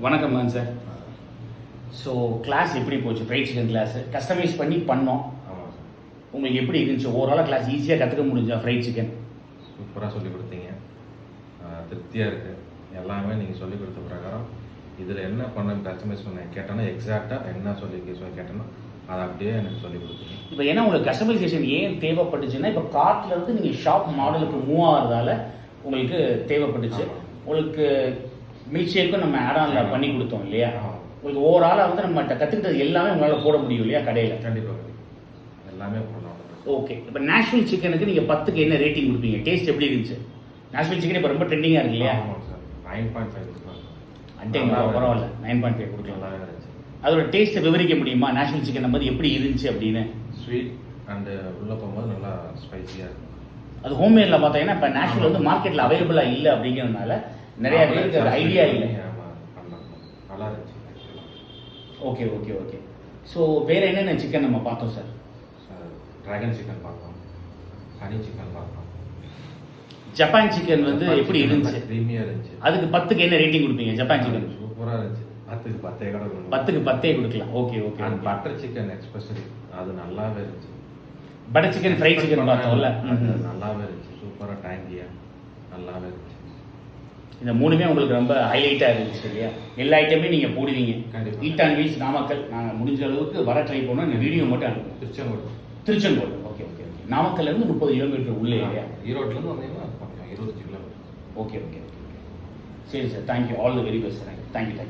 வணக்கம் sir. So class எப்படி போச்சு? ஃப்ரைட் சிக்கன் கிளாஸ் கஸ்டமைஸ் பண்ணி பண்ணோம். ஆமாம் சார். உங்களுக்கு எப்படி இருந்துச்சு? ஓவராலாக கிளாஸ் ஈஸியாக கற்றுக்க முடிஞ்சா? ஃப்ரைட் சிக்கன் சூப்பராக சொல்லிக் கொடுத்தீங்க. திருப்தியாக இருக்குது. எல்லாமே நீங்கள் சொல்லிக் கொடுத்த பிரகாரம் இதில் என்ன பண்ண கஸ்டமைஸ் பண்ண கேட்டோன்னா எக்ஸாக்டாக என்ன சொல்லி கேட்டோன்னா அதை அப்படியே எனக்கு சொல்லிக் கொடுத்தீங்க. இப்போ ஏன்னா உங்களுக்கு கஸ்டமைசேஷன் ஏன் தேவைப்பட்டுச்சுன்னா, இப்போ கார்ட்லேருந்து நீங்கள் ஷாப் மாடலுக்கு மூவ் ஆகிறதால உங்களுக்கு தேவைப்பட்டுச்சு. உங்களுக்கு மில்க் ஷேக்கும் நம்ம ஆடானில் பண்ணி கொடுத்தோம் இல்லையா? உங்களுக்கு ஓவராலாக வந்து நம்ம கற்றுக்கிட்டது எல்லாமே உங்களால் போட முடியும் இல்லையா கடையில்? கண்டிப்பாக எல்லாமே போடலாம். ஓகே. இப்போ நேஷ்னல் சிக்கனுக்கு நீங்கள் 10க்கு என்ன ரேட்டிங் கொடுப்பீங்க? டேஸ்ட் எப்படி இருந்துச்சு? நேஷ்னல் சிக்கன் இப்போ ரொம்ப ட்ரெண்டிங்காக இருக்கு இல்லையா? ஆமாம் சார். 9.5 கொடுக்கலாம். பரவாயில்ல, 9.5 கொடுக்கலாம். நல்லாவே இருந்துச்சு. அதோட டேஸ்ட்டை விவரிக்க முடியுமா? நேஷ்னல் சிக்கன் நம்ம எப்படி இருந்துச்சு அப்படின்னு? ஸ்வீட் அண்டு உள்ளே போகும்போது நல்லா ஸ்பைசியாக இருக்கும். அது ஹோம்மேடில் பார்த்தீங்கன்னா இப்போ நேஷ்னல் வந்து மார்க்கெட்டில் அவைலபிளாக இல்லை அப்படிங்கிறதுனால நிறைய பேருக்கு அது ஐடியா இல்லை. நல்லா இருந்துச்சு. Okay okay okay. ஸோ வேறு என்னென்ன சிக்கன் நம்ம பார்த்தோம் சார்? ட்ராகன் சிக்கன் பார்த்தோம், ஹனி சிக்கன் பார்த்தோம். ஜப்பான் சிக்கன் வந்து எப்படி இருந்துச்சு? க்ரீமியாக இருந்துச்சு. அதுக்கு 10க்கு என்ன ரேட்டிங் கொடுப்பீங்க? ஜப்பான் சிக்கன் சூப்பராக இருந்துச்சு. 10க்கு 10 கூட 10க்கு 10 கொடுக்கலாம். Okay okay. And butter chicken especially அது நல்லாவே இருந்துச்சு. பட்டர் சிக்கன், ஃப்ரைட் சிக்கன் பார்த்தோம்ல, நல்லாவே இருந்துச்சு. சூப்பராக டேங்கியாக நல்லாவே இருந்துச்சு. இந்த மூணுமே உங்களுக்கு ரொம்ப ஹைலைட்டாக இருந்துச்சு இல்லையா? எல்லா ஐட்டமே நீங்கள் போடுவீங்க. Eat and wheels Namakkal. நாங்கள் முடிஞ்ச அளவுக்கு வர ட்ரை பண்ணோம். இந்த வீடியோ மட்டும் அனுப்புவோம். திருச்செங்கோடு. Okay okay okay. நாமக்கல்லேருந்து 30 கிலோமீட்டர் உள்ளே இல்லையா? ஈரோட்லேருந்து வந்தீங்கன்னா 25 கிலோமீட்டர். Okay okay okay. சரி sir, thank you. All the very best sir. Thank you.